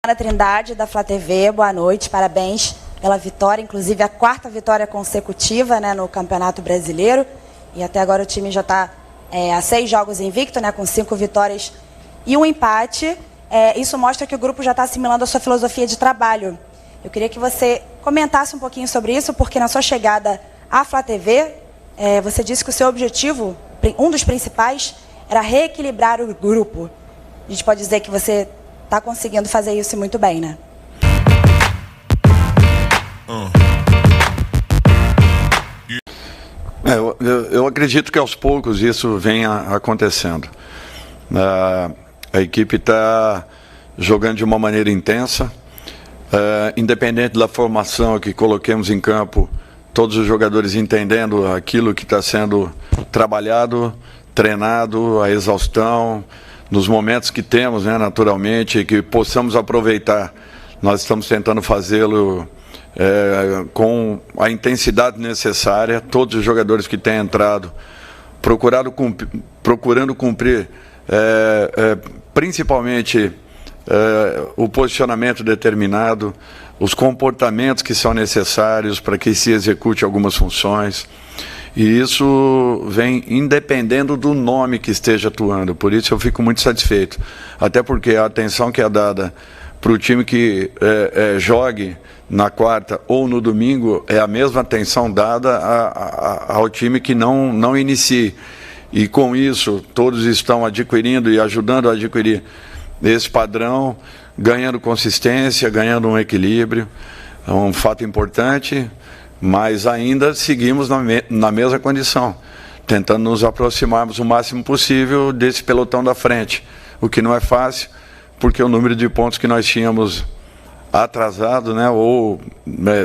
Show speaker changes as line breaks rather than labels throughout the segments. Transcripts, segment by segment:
Ana Trindade, da Flá TV, boa noite, parabéns pela vitória, inclusive a 4ª vitória consecutiva, né, no Campeonato Brasileiro, e até agora o time já está a 6 jogos invicto, né, com 5 vitórias e um empate. Isso mostra que o grupo já está assimilando a sua filosofia de trabalho. Eu queria que você comentasse um pouquinho sobre isso, porque na sua chegada à Flá TV, você disse que o seu objetivo, um dos principais, era reequilibrar o grupo. A gente pode dizer que você está conseguindo fazer isso muito bem, né?
Eu acredito que aos poucos isso venha acontecendo. A equipe está jogando de uma maneira intensa, independente da formação que coloquemos em campo, todos os jogadores entendendo aquilo que está sendo trabalhado, treinado, a exaustão, nos momentos que temos, né, naturalmente, que possamos aproveitar. Nós estamos tentando fazê-lo com a intensidade necessária, todos os jogadores que têm entrado, procurando cumprir principalmente o posicionamento determinado, os comportamentos que são necessários para que se execute algumas funções. E isso vem independendo do nome que esteja atuando, por isso eu fico muito satisfeito. Até porque a atenção que é dada para o time que jogue na quarta ou no domingo é a mesma atenção dada ao time que não inicie. E com isso, todos estão adquirindo e ajudando a adquirir esse padrão, ganhando consistência, ganhando um equilíbrio. É um fato importante, mas ainda seguimos na mesma condição, tentando nos aproximarmos o máximo possível desse pelotão da frente, o que não é fácil, porque o número de pontos que nós tínhamos atrasado, né, ou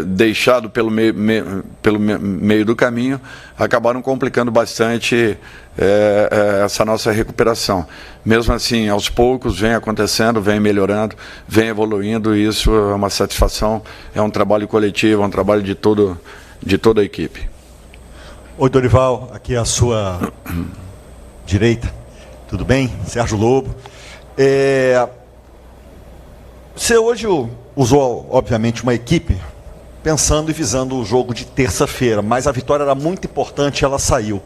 deixado pelo meio do caminho, acabaram complicando bastante essa nossa recuperação. Mesmo assim, aos poucos, vem acontecendo, vem melhorando, vem evoluindo, e isso é uma satisfação, é um trabalho coletivo, é um trabalho de toda a equipe.
Oi, Dorival, aqui é a sua direita, tudo bem? Sérgio Lobo. Você hoje usou, obviamente, uma equipe pensando e visando o jogo de terça-feira, mas a vitória era muito importante e ela saiu.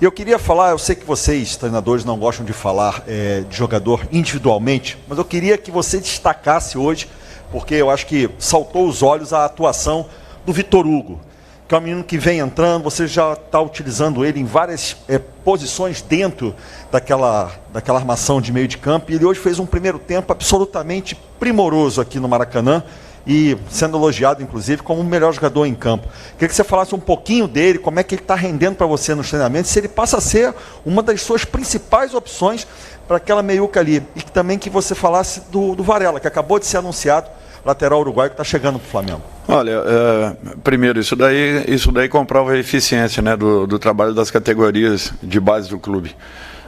E eu queria falar, eu sei que vocês, treinadores, não gostam de falar de jogador individualmente, mas eu queria que você destacasse hoje, porque eu acho que saltou os olhos a atuação do Vitor Hugo, que é um menino que vem entrando, você já está utilizando ele em várias posições dentro daquela armação de meio de campo, e ele hoje fez um primeiro tempo absolutamente primoroso aqui no Maracanã, e sendo elogiado, inclusive, como o melhor jogador em campo. Queria que você falasse um pouquinho dele, como é que ele está rendendo para você nos treinamentos, se ele passa a ser uma das suas principais opções para aquela meiuca ali. E também que você falasse do Varela, que acabou de ser anunciado, lateral uruguaio, que está chegando para o Flamengo.
Olha, primeiro, isso daí comprova a eficiência, né, do trabalho das categorias de base do clube.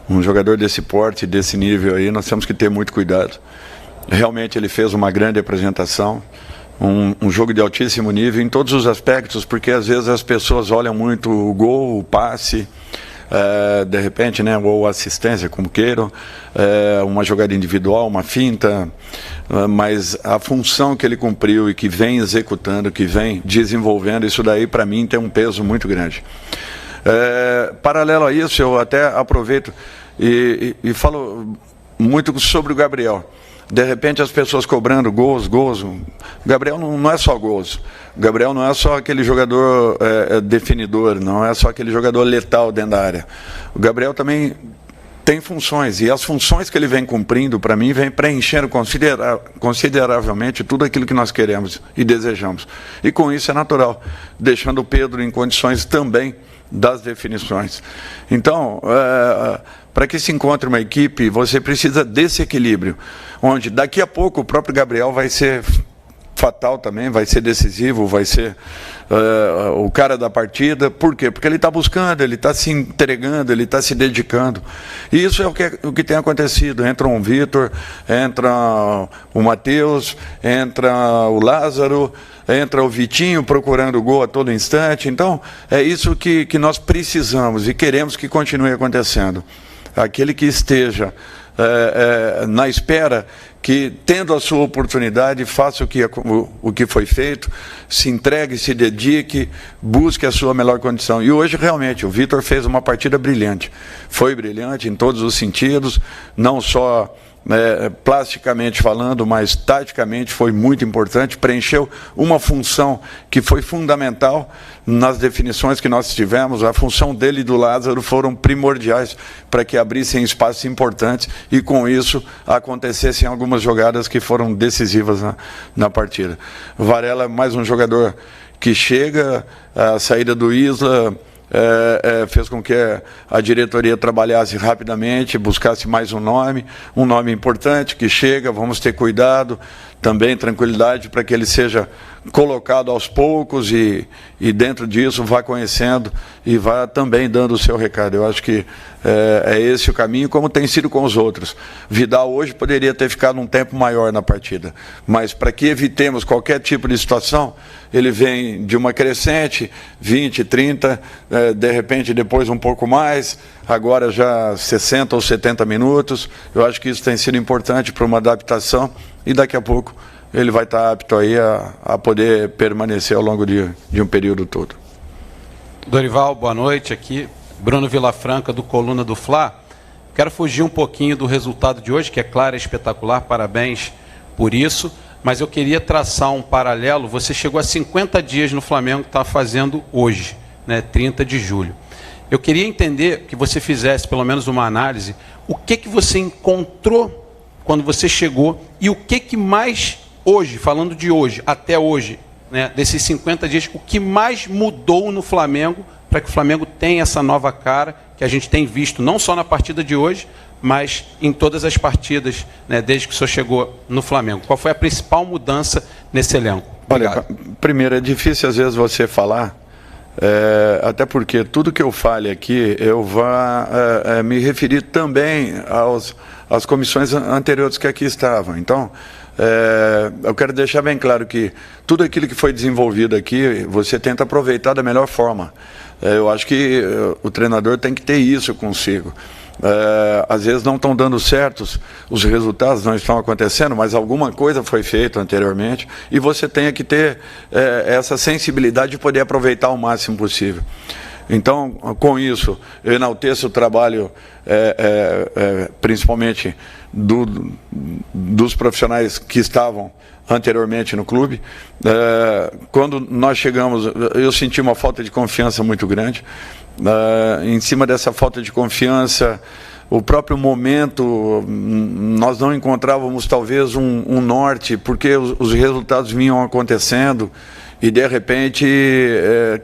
Um jogador desse porte, desse nível aí, nós temos que ter muito cuidado. Realmente ele fez uma grande apresentação, um jogo de altíssimo nível em todos os aspectos, porque às vezes as pessoas olham muito o gol, o passe, de repente, né, ou assistência, como queiram, uma jogada individual, uma finta, mas a função que ele cumpriu e que vem executando, que vem desenvolvendo, isso daí para mim tem um peso muito grande. Paralelo a isso, eu até aproveito e falo muito sobre o Gabriel. De repente as pessoas cobrando gols. O Gabriel não é só gols. O Gabriel não é só aquele jogador definidor, não é só aquele jogador letal dentro da área. O Gabriel também tem funções, e as funções que ele vem cumprindo, para mim, vem preenchendo consideravelmente tudo aquilo que nós queremos e desejamos. E com isso é natural, deixando o Pedro em condições também das definições. Então, para que se encontre uma equipe, você precisa desse equilíbrio, onde daqui a pouco o próprio Gabriel vai ser fatal também, vai ser decisivo, vai ser o cara da partida. Por quê? Porque ele está buscando, ele está se entregando, ele está se dedicando. E isso é o que tem acontecido. Entra o Vitor, entra o Matheus, entra o Lázaro, entra o Vitinho procurando o gol a todo instante. Então, é isso que nós precisamos e queremos que continue acontecendo. Aquele que esteja na espera, que, tendo a sua oportunidade, faça o que foi feito, se entregue, se dedique, busque a sua melhor condição. E hoje, realmente, o Vitor fez uma partida brilhante. Foi brilhante em todos os sentidos, não só plasticamente falando, mas taticamente foi muito importante, preencheu uma função que foi fundamental nas definições que nós tivemos. A função dele e do Lázaro foram primordiais para que abrissem espaços importantes e, com isso, acontecessem algumas jogadas que foram decisivas na partida. Varela, mais um jogador que chega, a saída do Isla fez com que a diretoria trabalhasse rapidamente, buscasse mais um nome importante que chega, vamos ter cuidado, também tranquilidade para que ele seja colocado aos poucos e dentro disso vá conhecendo e vá também dando o seu recado. Eu acho que é esse o caminho, como tem sido com os outros. Vidal hoje poderia ter ficado um tempo maior na partida, mas para que evitemos qualquer tipo de situação, ele vem de uma crescente, 20, 30, de repente depois um pouco mais, agora já 60 ou 70 minutos. Eu acho que isso tem sido importante para uma adaptação e daqui a pouco ele vai estar apto aí a poder permanecer ao longo de um período todo.
Dorival, boa noite. Aqui, Bruno Vilafranca, do Coluna do Fla. Quero fugir um pouquinho do resultado de hoje, que é claro, é espetacular, parabéns por isso, mas eu queria traçar um paralelo. Você chegou a 50 dias no Flamengo, que está fazendo hoje, né, 30 de julho. Eu queria entender que você fizesse pelo menos uma análise, o que você encontrou quando você chegou e o que mais hoje, falando de hoje, até hoje, né, desses 50 dias, o que mais mudou no Flamengo para que o Flamengo tenha essa nova cara que a gente tem visto, não só na partida de hoje, mas em todas as partidas, né, desde que o senhor chegou no Flamengo. Qual foi a principal mudança nesse elenco? Obrigado.
Olha, primeiro, é difícil às vezes você falar, até porque tudo que eu fale aqui, eu vou me referir também às comissões anteriores que aqui estavam. Então, eu quero deixar bem claro que tudo aquilo que foi desenvolvido aqui, você tenta aproveitar da melhor forma. Eu acho que o treinador tem que ter isso consigo. Às vezes não estão dando certos, os resultados não estão acontecendo, mas alguma coisa foi feita anteriormente e você tem que ter essa sensibilidade de poder aproveitar o máximo possível. Então, com isso, eu enalteço o trabalho, principalmente dos profissionais que estavam anteriormente no clube. Quando nós chegamos, eu senti uma falta de confiança muito grande. Em cima dessa falta de confiança, o próprio momento, nós não encontrávamos talvez um norte, porque os resultados vinham acontecendo e de repente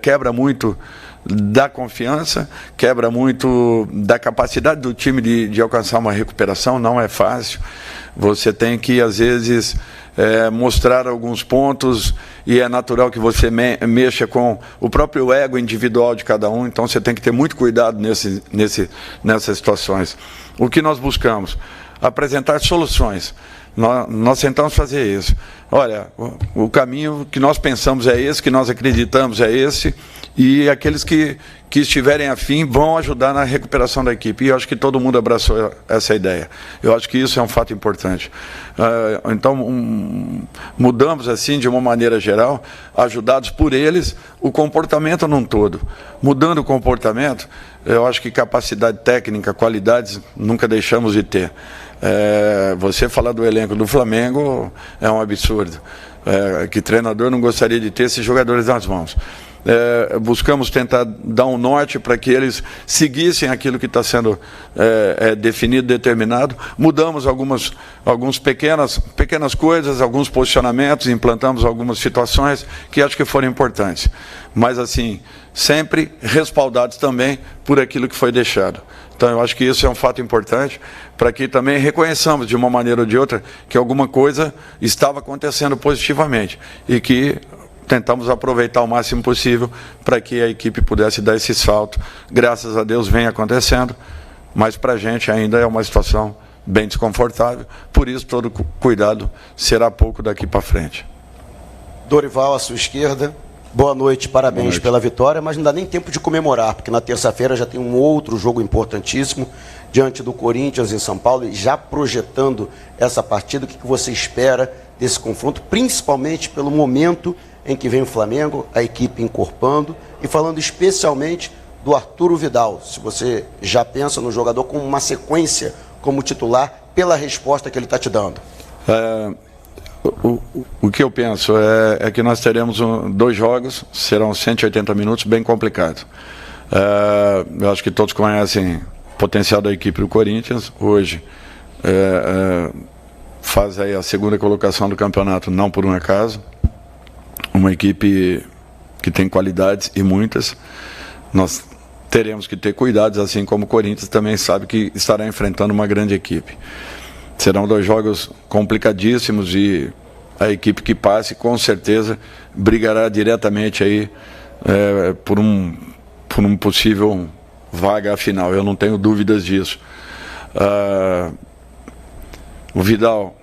quebra muito da confiança, quebra muito da capacidade do time de alcançar uma recuperação. Não é fácil, você tem que às vezes mostrar alguns pontos e é natural que você mexa com o próprio ego individual de cada um, então você tem que ter muito cuidado nessas situações. O que nós buscamos? Apresentar soluções. Nós tentamos fazer isso. Olha, o caminho que nós pensamos é esse, que nós acreditamos é esse, e aqueles que estiverem afim vão ajudar na recuperação da equipe. E eu acho que todo mundo abraçou essa ideia. Eu acho que isso é um fato importante. Então, mudamos assim, de uma maneira geral, ajudados por eles, o comportamento num todo. Mudando o comportamento, eu acho que capacidade técnica, qualidades, nunca deixamos de ter. Você falar do elenco do Flamengo é um absurdo. Que treinador não gostaria de ter esses jogadores nas mãos? Buscamos tentar dar um norte para que eles seguissem aquilo que está sendo definido, determinado. Mudamos algumas pequenas coisas, alguns posicionamentos, implantamos algumas situações que acho que foram importantes. Mas assim, sempre respaldados também por aquilo que foi deixado. Então eu acho que isso é um fato importante para que também reconheçamos de uma maneira ou de outra que alguma coisa estava acontecendo positivamente e que tentamos aproveitar o máximo possível para que a equipe pudesse dar esse salto. Graças a Deus vem acontecendo, mas para a gente ainda é uma situação bem desconfortável, por isso todo cuidado será pouco daqui para frente.
Dorival, à sua esquerda. Boa noite, parabéns pela vitória, mas não dá nem tempo de comemorar, porque na terça-feira já tem um outro jogo importantíssimo diante do Corinthians em São Paulo, e já projetando essa partida, o que você espera desse confronto, principalmente pelo momento em que vem o Flamengo, a equipe encorpando, e falando especialmente do Arturo Vidal, se você já pensa no jogador com uma sequência como titular, pela resposta que ele está te dando.
O que eu penso é que nós teremos 2 jogos, serão 180 minutos, bem complicado. Eu acho que todos conhecem o potencial da equipe do Corinthians. Hoje faz aí a 2ª colocação do campeonato, não por um acaso. Uma equipe que tem qualidades e muitas. Nós teremos que ter cuidados, assim como o Corinthians também sabe que estará enfrentando uma grande equipe. Serão 2 jogos complicadíssimos e a equipe que passe, com certeza, brigará diretamente aí por um possível vaga à final. Eu não tenho dúvidas disso. O Vidal,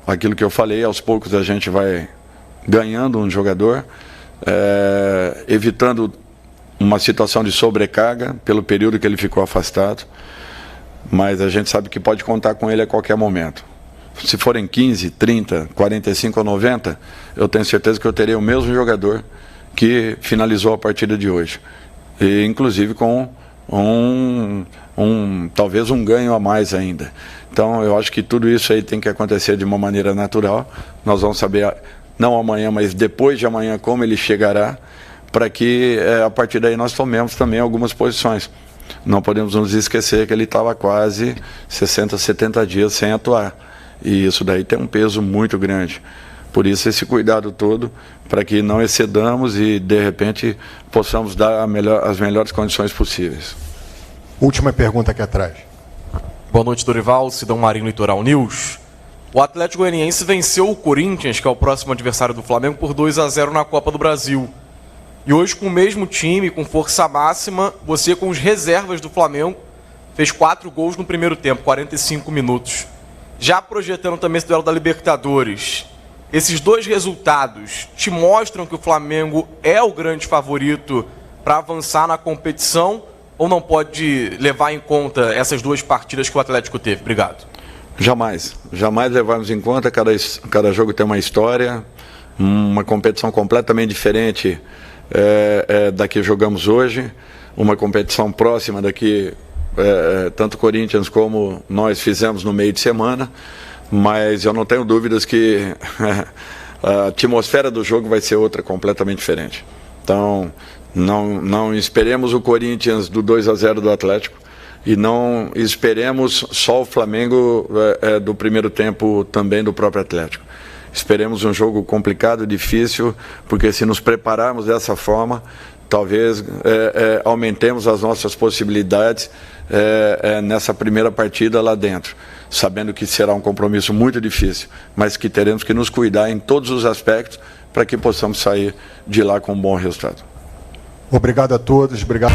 aquilo que eu falei, aos poucos a gente vai ganhando um jogador, evitando uma situação de sobrecarga pelo período que ele ficou afastado. Mas a gente sabe que pode contar com ele a qualquer momento. Se forem 15, 30, 45 ou 90, eu tenho certeza que eu terei o mesmo jogador que finalizou a partida de hoje. E, inclusive com talvez um ganho a mais ainda. Então eu acho que tudo isso aí tem que acontecer de uma maneira natural. Nós vamos saber, não amanhã, mas depois de amanhã, como ele chegará, para que a partir daí nós tomemos também algumas posições. Não podemos nos esquecer que ele estava quase 60, 70 dias sem atuar. E isso daí tem um peso muito grande. Por isso esse cuidado todo, para que não excedamos e de repente possamos dar as melhores condições possíveis.
Última pergunta aqui atrás.
Boa noite, Dorival, Sidão Marinho, Litoral News. O Atlético Goianiense venceu o Corinthians, que é o próximo adversário do Flamengo, por 2-0 na Copa do Brasil. E hoje, com o mesmo time, com força máxima, você, com os reservas do Flamengo, fez 4 gols no primeiro tempo, 45 minutos. Já projetando também esse duelo da Libertadores, esses 2 resultados te mostram que o Flamengo é o grande favorito para avançar na competição, ou não pode levar em conta essas 2 partidas que o Atlético teve? Obrigado.
Jamais levarmos em conta. Cada jogo tem uma história, uma competição completamente diferente da que jogamos hoje, uma competição próxima da que tanto Corinthians como nós fizemos no meio de semana, mas eu não tenho dúvidas que a atmosfera do jogo vai ser outra, completamente diferente. Então não esperemos o Corinthians do 2-0 do Atlético e não esperemos só o Flamengo do primeiro tempo também do próprio Atlético. Esperemos um jogo complicado, difícil, porque se nos prepararmos dessa forma, talvez aumentemos as nossas possibilidades nessa primeira partida lá dentro, sabendo que será um compromisso muito difícil, mas que teremos que nos cuidar em todos os aspectos para que possamos sair de lá com um bom resultado.
Obrigado a todos. Obrigado.